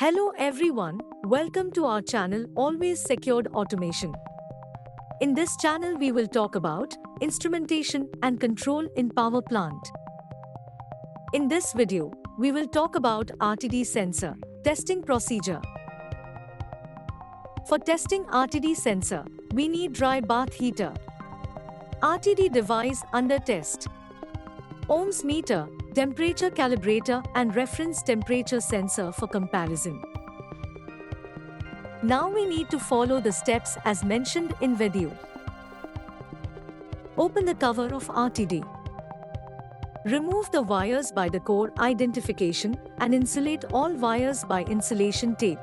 Hello everyone, welcome to our channel Always Secured Automation. In this channel we will talk about instrumentation and control in power plant. In this video, we will talk about RTD sensor testing procedure. For testing RTD sensor, we need dry bath heater, RTD device under test, ohms meter, temperature calibrator and reference temperature sensor for comparison. Now we need to follow the steps as mentioned in video. Open the cover of RTD. Remove the wires by the core identification and insulate all wires by insulation tape.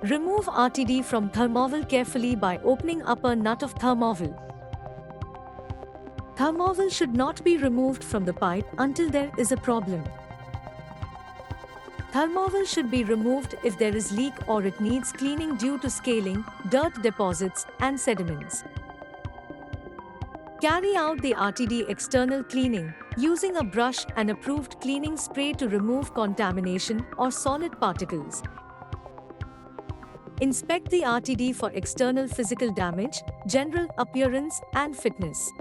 Remove RTD from thermoval carefully by opening upper nut of thermoval. Thermoval should not be removed from the pipe until there is a problem. Thermoval should be removed if there is leak or it needs cleaning due to scaling, dirt deposits, and sediments. Carry out the RTD external cleaning using a brush and approved cleaning spray to remove contamination or solid particles. Inspect the RTD for external physical damage, general appearance, and fitness.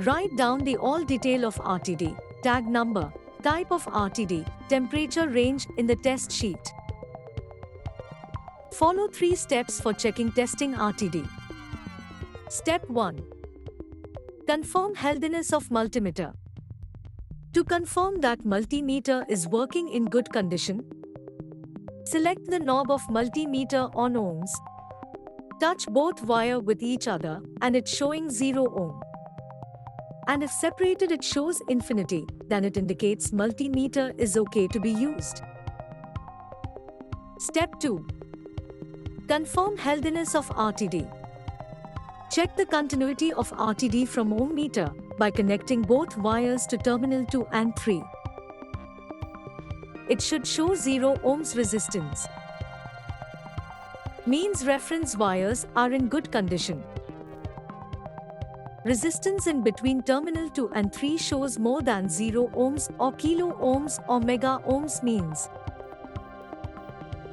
Write down the all detail of RTD, tag number, type of RTD, temperature range in the test sheet. Follow 3 steps for checking testing RTD. Step 1. Confirm healthiness of multimeter. To confirm that multimeter is working in good condition, select the knob of multimeter on ohms. Touch both wire with each other and it's showing 0 ohm. And if separated it shows infinity, then it indicates multimeter is okay to be used. Step 2. Confirm healthiness of RTD. Check the continuity of RTD from ohm meter by connecting both wires to terminal 2 and 3. It should show 0 ohms resistance. Means reference wires are in good condition. Resistance in between terminal 2 and 3 shows more than 0 ohms or kilo ohms or mega ohms means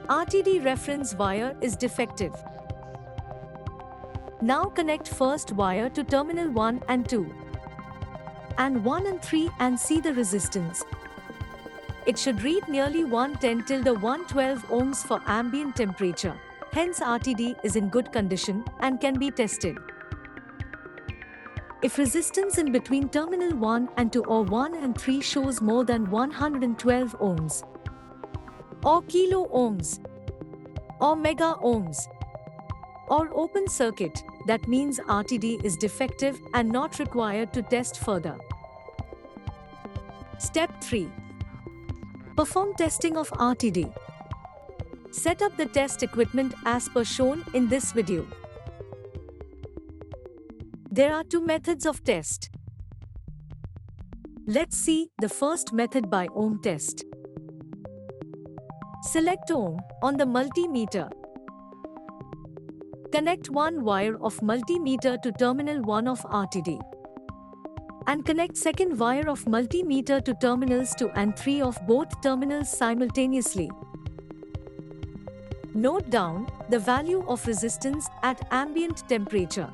RTD reference wire is defective. Now connect first wire to terminal 1 and 2 and 1 and 3 and see the resistance. It should read nearly 110 till the 112 ohms for ambient temperature. Hence RTD is in good condition and can be tested. If resistance in between terminal 1 and 2 or 1 and 3 shows more than 112 ohms or kilo ohms or mega ohms or open circuit, that means RTD is defective and not required to test further. Step 3. Perform testing of RTD. Set up the test equipment as per shown in this video. There are 2 methods of test. Let's see the first method by ohm test. Select ohm on the multimeter. Connect one wire of multimeter to terminal 1 of RTD. And connect second wire of multimeter to terminals 2 and 3 of both terminals simultaneously. Note down the value of resistance at ambient temperature.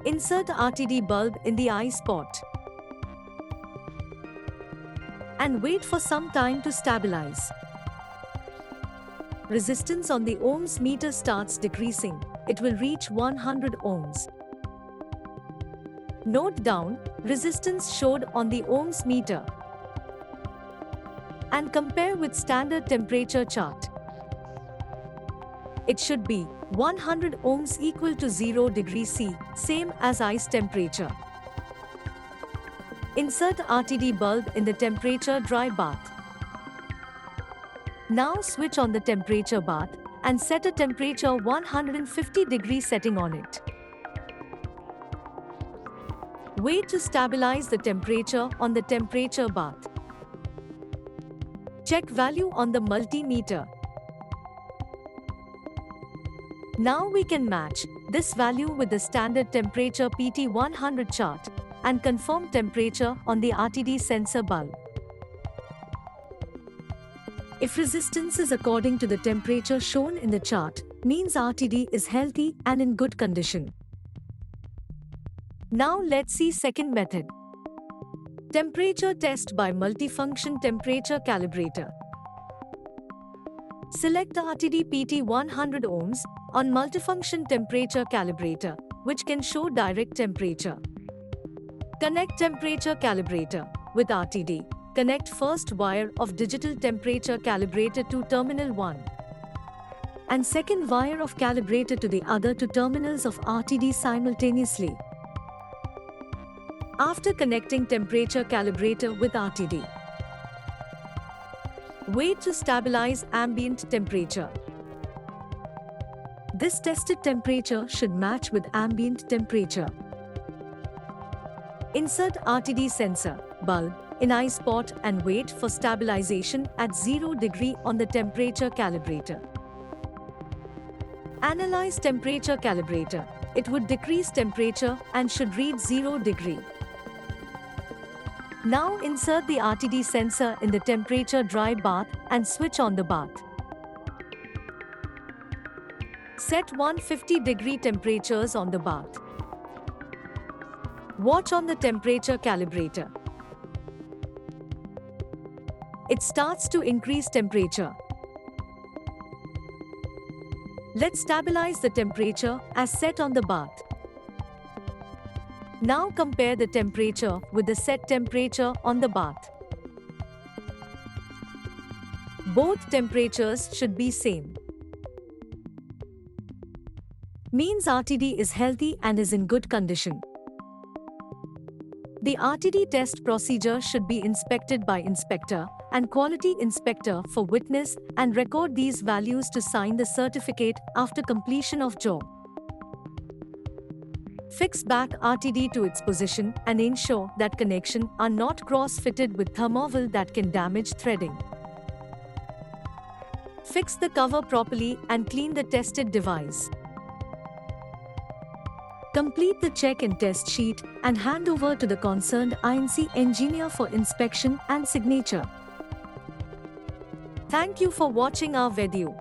Insert RTD bulb in the eye spot and wait for some time to stabilize. Resistance on the ohms meter starts decreasing. It will reach 100 ohms. Note down resistance showed on the ohms meter and compare with standard temperature chart. It should be 100 ohms equal to 0 degrees C, same as ice temperature. Insert RTD bulb in the temperature dry bath. Now switch on the temperature bath and set a temperature 150 degree setting on it. Wait to stabilize the temperature on the temperature bath. Check value on the multimeter. Now we can match this value with the standard temperature PT100 chart and confirm temperature on the RTD sensor bulb. If resistance is according to the temperature shown in the chart, means RTD is healthy and in good condition. Now let's see second method. Temperature test by multifunction temperature calibrator. Select RTD PT100 ohms on multifunction temperature calibrator, which can show direct temperature. Connect temperature calibrator with RTD. Connect first wire of digital temperature calibrator to terminal 1 and second wire of calibrator to the other two terminals of RTD simultaneously. After connecting temperature calibrator with RTD, wait to stabilize ambient temperature. This tested temperature should match with ambient temperature. Insert RTD sensor bulb in eye spot and wait for stabilization at 0 degree on the temperature calibrator. Analyze temperature calibrator. It would decrease temperature and should read 0 degree. Now insert the RTD sensor in the temperature dry bath and switch on the bath. Set 150 degree temperatures on the bath. Watch on the temperature calibrator. It starts to increase temperature. Let's stabilize the temperature as set on the bath. Now compare the temperature with the set temperature on the bath. Both temperatures should be same. Means RTD is healthy and is in good condition. The RTD test procedure should be inspected by inspector and quality inspector for witness and record these values to sign the certificate after completion of job. Fix back RTD to its position and ensure that connections are not cross-fitted with thermowel that can damage threading. Fix the cover properly and clean the tested device. Complete the check and test sheet and hand over to the concerned INC engineer for inspection and signature. Thank you for watching our video.